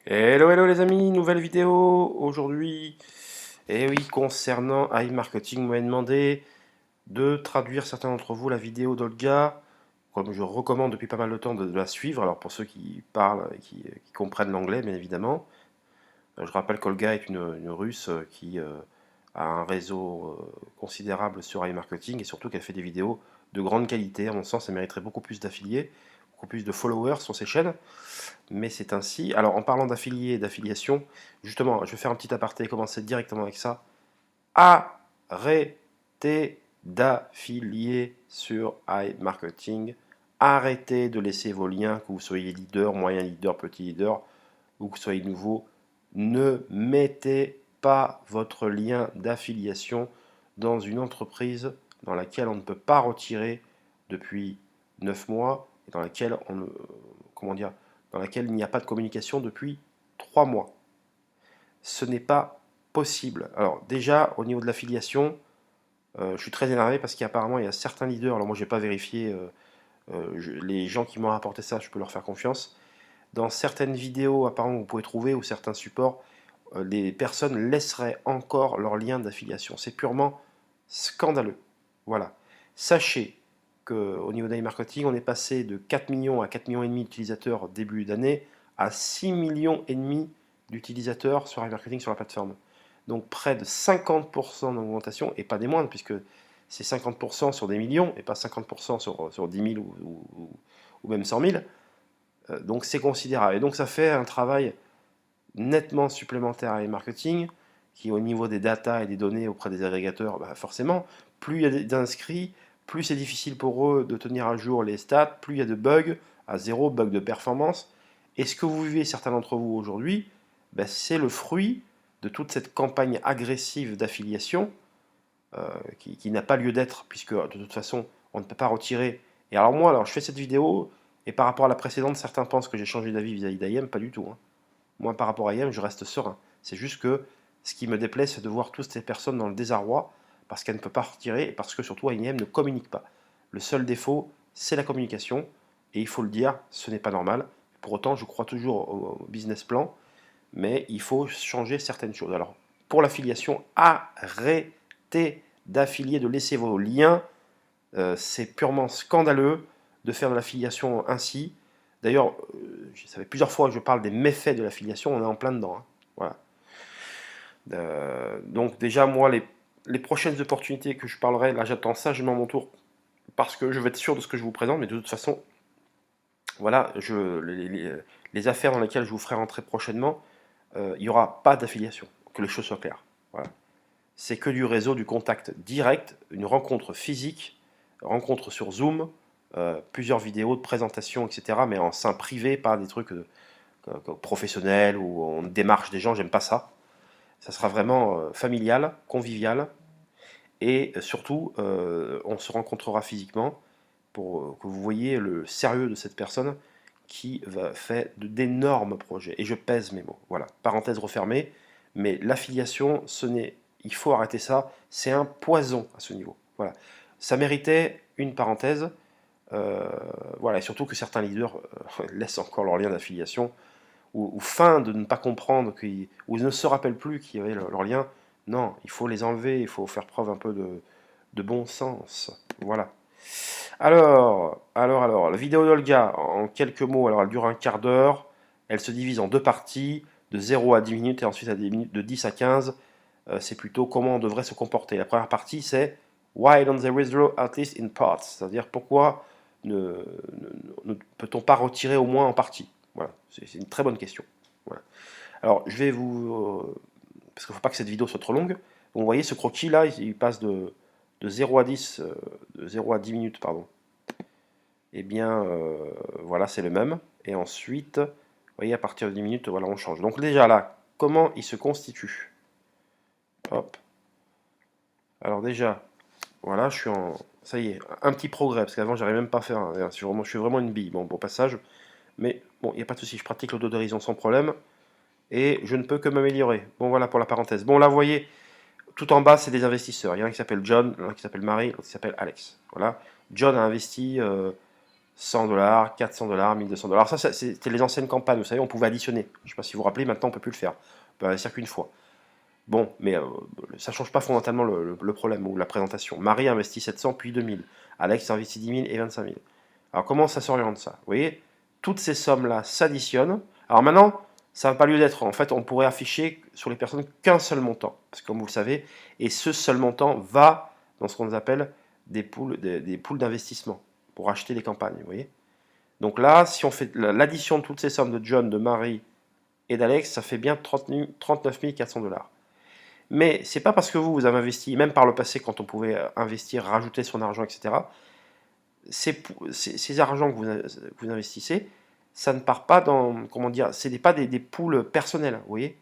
Hello, hello les amis, nouvelle vidéo aujourd'hui. Et oui, concernant iMarketing, vous m'avez demandé de traduire certains d'entre vous la vidéo d'Olga, comme je recommande depuis pas mal de temps de la suivre. Alors pour ceux qui parlent et qui comprennent l'anglais, bien évidemment. Je rappelle qu'Olga est une russe qui a un réseau considérable sur iMarketing et surtout qu'elle fait des vidéos de grande qualité. À mon sens, elle mériterait beaucoup plus d'affiliés, beaucoup plus de followers sur ses chaînes. Mais c'est ainsi. Alors, en parlant d'affiliés et d'affiliation, justement, je vais faire un petit aparté et commencer directement avec ça. Arrêtez d'affilier sur iMarketing. Arrêtez de laisser vos liens, que vous soyez leader, moyen leader, petit leader, ou que vous soyez nouveau. Ne mettez pas votre lien d'affiliation dans une entreprise dans laquelle on ne peut pas retirer depuis 9 mois et dans laquelle comment dire, dans laquelle il n'y a pas de communication depuis 3 mois. Ce n'est pas possible. Alors déjà, au niveau de l'affiliation, je suis très énervé parce qu'apparemment il y a certains leaders, alors moi je n'ai pas vérifié, les gens qui m'ont rapporté ça, je peux leur faire confiance. Dans certaines vidéos apparemment vous pouvez trouver, ou certains supports, les personnes laisseraient encore leur lien d'affiliation. C'est purement scandaleux. Voilà. Sachez qu'au niveau d'iMarketing, on est passé de 4 millions à 4 millions et demi d'utilisateurs début d'année à 6 millions et demi d'utilisateurs sur iMarketing sur la plateforme. Donc près de 50% d'augmentation, et pas des moindres, puisque c'est 50% sur des millions, et pas 50% sur 10 000 ou même 100 000. Donc c'est considérable. Et donc ça fait un travail nettement supplémentaire à marketing, qui au niveau des data et des données auprès des agrégateurs, bah forcément, plus il y a d'inscrits, plus c'est difficile pour eux de tenir à jour les stats, plus il y a de bugs, à zéro, bugs de performance. Et ce que vous vivez, certains d'entre vous aujourd'hui, bah, c'est le fruit de toute cette campagne agressive d'affiliation qui n'a pas lieu d'être, puisque de toute façon, on ne peut pas retirer. Et alors moi, alors, je fais cette vidéo, et par rapport à la précédente, certains pensent que j'ai changé d'avis vis-à-vis d'IM, pas du tout. Hein. Moi, par rapport à IM, je reste serein. C'est juste que ce qui me déplaît, c'est de voir toutes ces personnes dans le désarroi parce qu'elles ne peuvent pas retirer et parce que surtout IM ne communique pas. Le seul défaut, c'est la communication et il faut le dire, ce n'est pas normal. Pour autant, je crois toujours au business plan, mais il faut changer certaines choses. Alors, pour l'affiliation, arrêtez d'affilier, de laisser vos liens. C'est purement scandaleux de faire de l'affiliation ainsi. D'ailleurs, ça fait plusieurs fois que je parle des méfaits de l'affiliation, on est en plein dedans. Hein. Voilà. Donc déjà, moi, les prochaines opportunités que je parlerai, là j'attends sagement mon tour, parce que je vais être sûr de ce que je vous présente, mais de toute façon, voilà, les affaires dans lesquelles je vous ferai rentrer prochainement, il n'y aura pas d'affiliation, que les choses soient claires. Voilà. C'est que du réseau, du contact direct, une rencontre physique, rencontre sur Zoom, plusieurs vidéos de présentation, etc., mais en sein privé, pas des trucs professionnels où on démarche des gens, j'aime pas ça. Ça sera vraiment familial, convivial, et surtout, on se rencontrera physiquement pour que vous voyez le sérieux de cette personne qui fait d'énormes projets. Et je pèse mes mots. Voilà, parenthèse refermée, mais l'affiliation, il faut arrêter ça, c'est un poison à ce niveau. Voilà, ça méritait une parenthèse. Voilà, et surtout que certains leaders laissent encore leur lien d'affiliation ou fin de ne pas comprendre, ou ne se rappellent plus qu'il y avait leur lien. Non, il faut les enlever, il faut faire preuve un peu de bon sens. Voilà. Alors, la vidéo d'Olga, en quelques mots, alors elle dure un quart d'heure, elle se divise en deux parties, de 0 à 10 minutes et ensuite à des minutes de 10 à 15. C'est plutôt comment on devrait se comporter. La première partie, c'est Why don't they withdraw at least in parts? C'est-à-dire pourquoi ne peut-on pas retirer au moins en partie? Voilà, c'est une très bonne question. Voilà. Alors, je vais parce qu'il ne faut pas que cette vidéo soit trop longue. Donc, vous voyez, ce croquis là, il passe de 0 à 10, de 0 à 10 minutes, pardon. Eh bien, voilà, c'est le même. Et ensuite, vous voyez, à partir de 10 minutes, voilà, on change. Donc déjà là, comment il se constitue? Hop. Alors déjà, voilà, je suis en... Ça y est, un petit progrès, parce qu'avant, j'arrivais même pas à faire. Je suis vraiment une bille. Bon, passage. Mais bon, il n'y a pas de souci, je pratique l'autodérision sans problème. Et je ne peux que m'améliorer. Bon, voilà pour la parenthèse. Bon, là, vous voyez, tout en bas, c'est des investisseurs. Il y en a un qui s'appelle John, il y en a un qui s'appelle Marie, l'autre qui s'appelle Alex. Voilà. John a investi 100 $, 400 $, 1200 $. Ça, c'était les anciennes campagnes, vous savez, on pouvait additionner. Je ne sais pas si vous vous rappelez, maintenant on ne peut plus le faire. On peut investir qu'une fois. Bon, mais ça ne change pas fondamentalement le problème ou la présentation. Marie investit 700 puis 2000. Alex investit 10 000 et 25 000. Alors comment ça s'oriente ça? Vous voyez, toutes ces sommes-là s'additionnent. Alors maintenant, ça n'a pas lieu d'être. En fait, on pourrait afficher sur les personnes qu'un seul montant. Parce que comme vous le savez, et ce seul montant va dans ce qu'on appelle des poules d'investissement pour acheter les campagnes. Vous voyez. Donc là, si on fait l'addition de toutes ces sommes de John, de Marie et d'Alex, ça fait bien 39 400 $. Mais c'est pas parce que vous avez investi, même par le passé, quand on pouvait investir, rajouter son argent, etc., ces argents que vous investissez, ça ne part pas dans, comment dire, ce n'est pas des poules personnelles, vous voyez.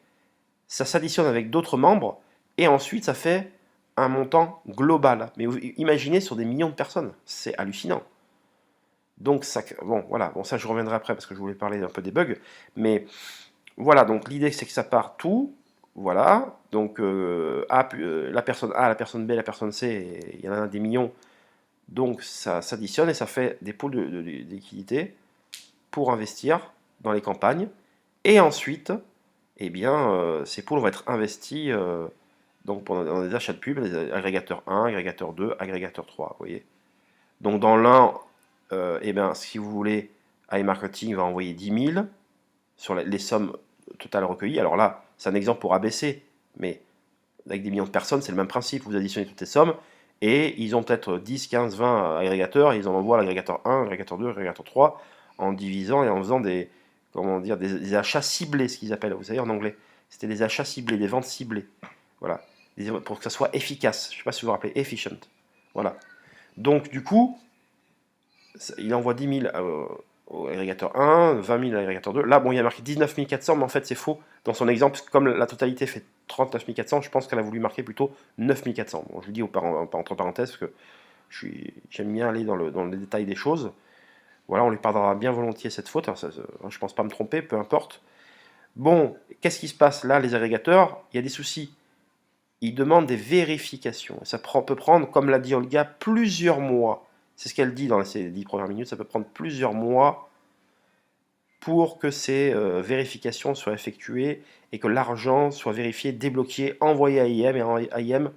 Ça s'additionne avec d'autres membres, et ensuite ça fait un montant global. Mais vous imaginez sur des millions de personnes, c'est hallucinant. Donc ça, bon voilà, bon ça je reviendrai après parce que je voulais parler un peu des bugs, mais voilà, donc l'idée c'est que ça part tout, voilà, donc la personne A, la personne B, la personne C, il y en a des millions, donc ça s'additionne et ça fait des pools de liquidité pour investir dans les campagnes, et ensuite, eh bien, ces pools vont être investis donc dans des achats de pub, les agrégateurs 1, agrégateur 2, agrégateur 3, vous voyez. Donc dans l'un, eh bien, si vous voulez, iMarketing va envoyer 10 000 sur les sommes totales recueillies. Alors là, c'est un exemple pour ABC, mais avec des millions de personnes, c'est le même principe. Vous additionnez toutes les sommes, et ils ont peut-être 10, 15, 20 agrégateurs, et ils en envoient à l'agrégateur 1, agrégateur 2, agrégateur 3, en divisant et en faisant des, comment dire, des achats ciblés, ce qu'ils appellent, vous savez, en anglais. C'était des achats ciblés, des ventes ciblées. Voilà. Pour que ça soit efficace. Je ne sais pas si vous vous rappelez, efficient. Voilà. Donc, du coup, il envoie 10 000 au agrégateur 1, 20 000 à l'agrégateur 2. Là, bon, il y a marqué 19 400, mais en fait, c'est faux. Dans son exemple, comme la totalité fait 39 400, je pense qu'elle a voulu marquer plutôt 9 400. Bon, je le dis entre parenthèses, parce que j'aime bien aller dans le détail des choses. Voilà, on lui pardonnera bien volontiers cette faute. Alors, je pense pas me tromper, peu importe. Bon, qu'est-ce qui se passe là, les agrégateurs? Il y a des soucis. Ils demandent des vérifications. Ça peut prendre, comme l'a dit Olga, plusieurs mois. C'est ce qu'elle dit dans ces 10 premières minutes. Ça peut prendre plusieurs mois pour que ces vérifications soient effectuées et que l'argent soit vérifié, débloqué, envoyé à IM, et IM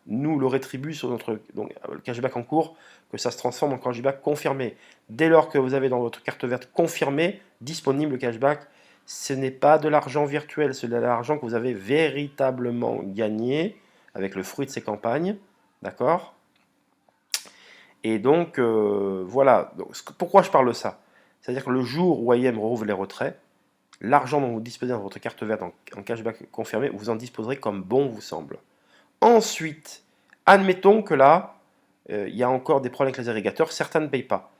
nous le rétribue sur notre le cashback en cours, que ça se transforme en cashback confirmé. Dès lors que vous avez dans votre carte verte confirmée, disponible le cashback, ce n'est pas de l'argent virtuel, c'est de l'argent que vous avez véritablement gagné avec le fruit de ces campagnes, d'accord? Et donc, voilà. Donc, pourquoi je parle de ça? C'est-à-dire que le jour où IM rouvre les retraits, l'argent dont vous disposez dans votre carte verte en cashback confirmé, vous en disposerez comme bon vous semble. Ensuite, admettons que là, il y a encore des problèmes avec les agrégateurs, certains ne payent pas.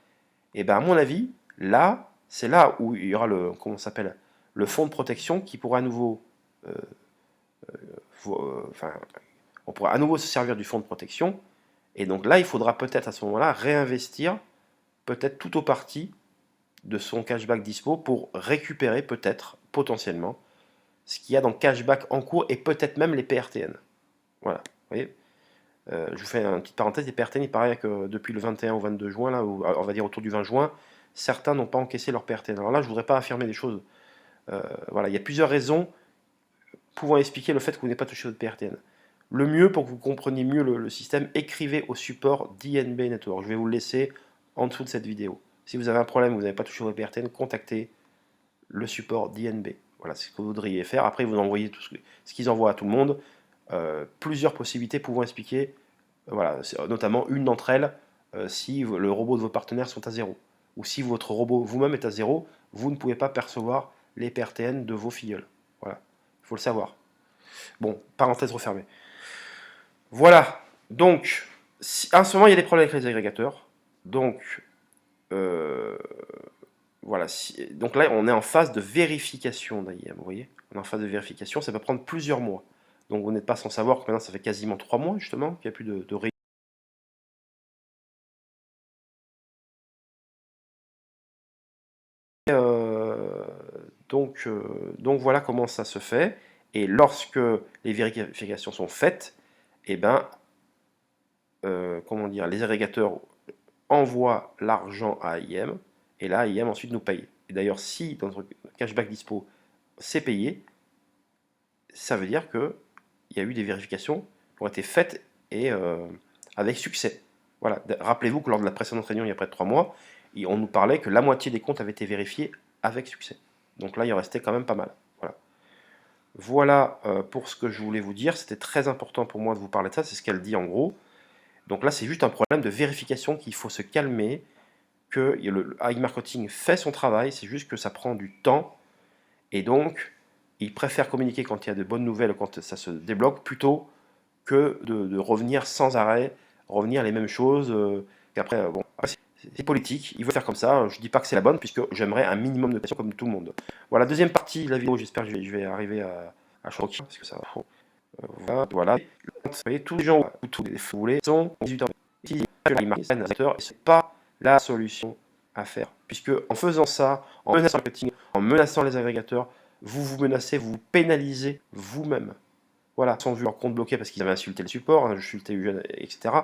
Et bien, à mon avis, là, c'est là où il y aura le, comment ça s'appelle, le fonds de protection qui pourra à nouveau, enfin, on pourra à nouveau se servir du fonds de protection. Et donc là, il faudra peut-être à ce moment-là réinvestir peut-être tout au parti de son cashback dispo pour récupérer peut-être, potentiellement, ce qu'il y a dans cashback en cours et peut-être même les PRTN. Voilà, vous voyez. Je vous fais une petite parenthèse, les PRTN, il paraît que depuis le 21 au 22 juin, là, ou on va dire autour du 20 juin, certains n'ont pas encaissé leur PRTN. Alors là, je ne voudrais pas affirmer des choses. Voilà, il y a plusieurs raisons pouvant expliquer le fait que vous n'ayez pas touché votre PRTN. Le mieux, pour que vous compreniez mieux le système, écrivez au support d'INB Network. Je vais vous le laisser en dessous de cette vidéo. Si vous avez un problème, vous n'avez pas touché votre PRTN, contactez le support d'INB. Voilà, c'est ce que vous voudriez faire. Après, vous envoyez tout ce qu'ils envoient à tout le monde. Plusieurs possibilités pouvant expliquer, voilà, notamment une d'entre elles, si le robot de vos partenaires sont à 0. Ou si votre robot vous-même est à 0, vous ne pouvez pas percevoir les PRTN de vos filleuls. Voilà, il faut le savoir. Bon, parenthèse refermée. Voilà, donc, en ce moment, il y a des problèmes avec les agrégateurs. Donc, voilà, donc là, on est en phase de vérification d'IM, vous voyez. On est en phase de vérification, ça peut prendre plusieurs mois. Donc vous n'êtes pas sans savoir que maintenant, ça fait quasiment 3 mois, justement, qu'il n'y a plus de donc voilà comment ça se fait. Et lorsque les vérifications sont faites, eh ben, comment dire, les agrégateurs envoient l'argent à IM. et là, IM ensuite nous paye. Et d'ailleurs, si dans notre cashback dispo, c'est payé, ça veut dire qu'il y a eu des vérifications qui ont été faites et avec succès. Voilà. Rappelez-vous que lors de la précédente réunion, il y a près de 3 mois, on nous parlait que la moitié des comptes avaient été vérifiés avec succès. Donc là, il en restait quand même pas mal. Voilà. Voilà pour ce que je voulais vous dire. C'était très important pour moi de vous parler de ça. C'est ce qu'elle dit en gros. Donc là, c'est juste un problème de vérification qu'il faut se calmer, que le iMarketing fait son travail, c'est juste que ça prend du temps. Et donc, ils préfèrent communiquer quand il y a de bonnes nouvelles, quand ça se débloque, plutôt que de revenir sans arrêt, revenir les mêmes choses. Qu'après, bon, c'est politique, il faut faire comme ça. Je ne dis pas que c'est la bonne, puisque j'aimerais un minimum de patience comme tout le monde. Voilà, deuxième partie de la vidéo, j'espère que je vais arriver à choquer, parce que ça va. Voilà. Vous voyez, tous les gens, tous les foulés sont 18 ans. Si c'est pas la solution à faire, puisque en faisant ça, en menaçant le marketing, en menaçant les agrégateurs, vous vous menacez, vous vous pénalisez vous-même. Voilà, ils ont vu leur compte bloqué parce qu'ils avaient insulté le support, insulté Eugène, etc.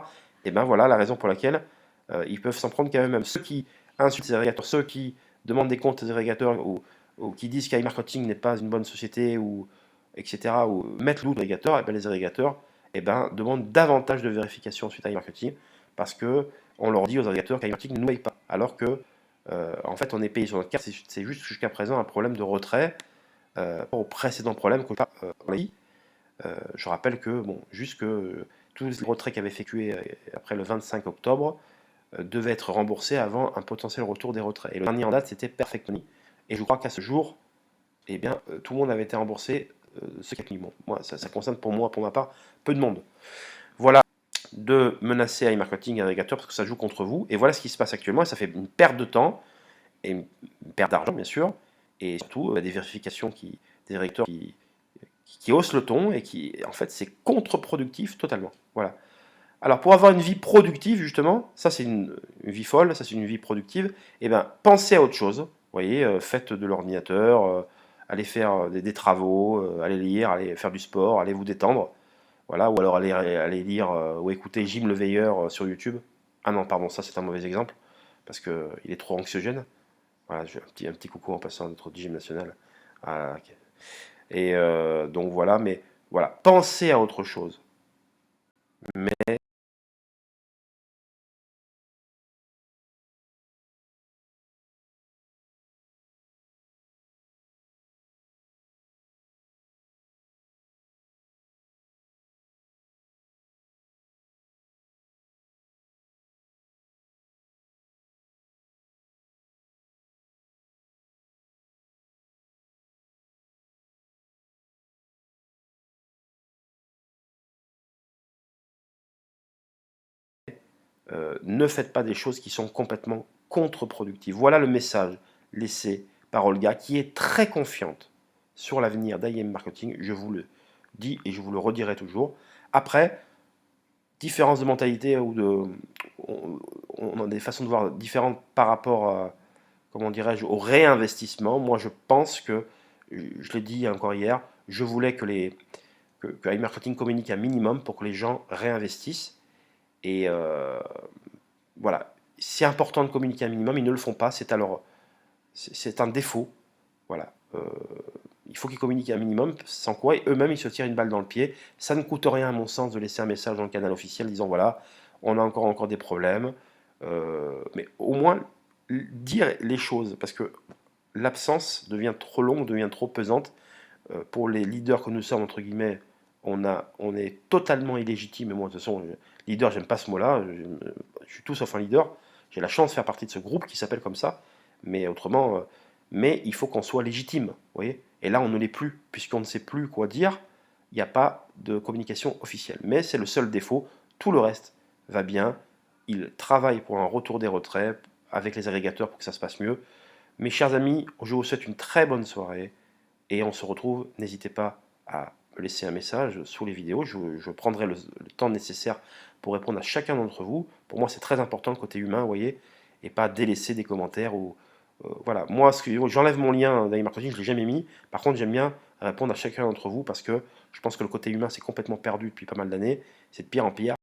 Et ben voilà la raison pour laquelle ils peuvent s'en prendre quand même. Ceux qui insultent les agrégateurs, ceux qui demandent des comptes des agrégateurs ou qui disent qu'iMarketing n'est pas une bonne société, ou etc., ou mettent l'out agrégateurs, et ben les agrégateurs demandent davantage de vérification suite à iMarketing parce que on leur dit aux agrégateurs qu'iMarketing ne nous paye pas. Alors que en fait on est payé sur notre carte, c'est juste jusqu'à présent un problème de retrait au précédent problème que on a dit. Je rappelle que, bon, juste que tous les retraits qui avaient effectués après le 25 octobre devaient être remboursés avant un potentiel retour des retraits. Et le dernier en date, c'était Perfectony. Et je crois qu'à ce jour, eh bien, tout le monde avait été remboursé, ce qui est minimum. Moi, ça concerne pour moi, pour ma part, peu de monde. Voilà, de menacer iMarketing et agrégateur parce que ça joue contre vous. Et voilà ce qui se passe actuellement. Et ça fait une perte de temps et une perte d'argent, bien sûr. Et surtout, des vérifications des agrégateurs qui hausse le ton et qui, en fait, c'est contre-productif totalement. Voilà. Alors, pour avoir une vie productive, justement, ça c'est une vie folle, ça c'est une vie productive, et bien, pensez à autre chose. Vous voyez, faites de l'ordinateur, allez faire des travaux, allez lire, allez faire du sport, allez vous détendre. Voilà, ou alors allez lire ou écouter Jim le Veilleur sur YouTube. Ah non, pardon, ça c'est un mauvais exemple, parce qu'il est trop anxiogène. Voilà, un petit coucou en passant à notre Jim national. Ah, ok. Et donc voilà, mais voilà, pensez à autre chose. Mais ne faites pas des choses qui sont complètement contre-productives. Voilà le message laissé par Olga, qui est très confiante sur l'avenir d'IM Marketing. Je vous le dis et je vous le redirai toujours. Après, différence de mentalité ou on a des façons de voir différentes par rapport à, comment dirais-je, au réinvestissement. Moi, je pense que, je l'ai dit encore hier, je voulais que iMarketing communique un minimum pour que les gens réinvestissent. Et voilà, c'est important de communiquer un minimum, ils ne le font pas, c'est un défaut. Voilà, il faut qu'ils communiquent un minimum, sans quoi eux-mêmes ils se tirent une balle dans le pied. Ça ne coûte rien à mon sens de laisser un message dans le canal officiel disant voilà, on a encore des problèmes, mais au moins dire les choses, parce que l'absence devient trop longue, devient trop pesante. Pour les leaders que nous sommes, entre guillemets, on est totalement illégitime. Et moi, de toute façon, leader, j'aime pas ce mot-là. Je suis tout sauf un leader. J'ai la chance de faire partie de ce groupe qui s'appelle comme ça. Mais autrement, mais il faut qu'on soit légitime. Vous voyez. Et là, on ne l'est plus, puisqu'on ne sait plus quoi dire. Il n'y a pas de communication officielle. Mais c'est le seul défaut. Tout le reste va bien. Ils travaillent pour un retour des retraits avec les agrégateurs pour que ça se passe mieux. Mes chers amis, je vous souhaite une très bonne soirée. Et on se retrouve, n'hésitez pas à me laisser un message sous les vidéos, je prendrai le temps nécessaire pour répondre à chacun d'entre vous. Pour moi c'est très important le côté humain, vous voyez, et pas délaisser des commentaires ou voilà. Moi j'enlève mon lien d'iMarketing, je ne l'ai jamais mis, par contre j'aime bien répondre à chacun d'entre vous parce que je pense que le côté humain c'est complètement perdu depuis pas mal d'années, c'est de pire en pire.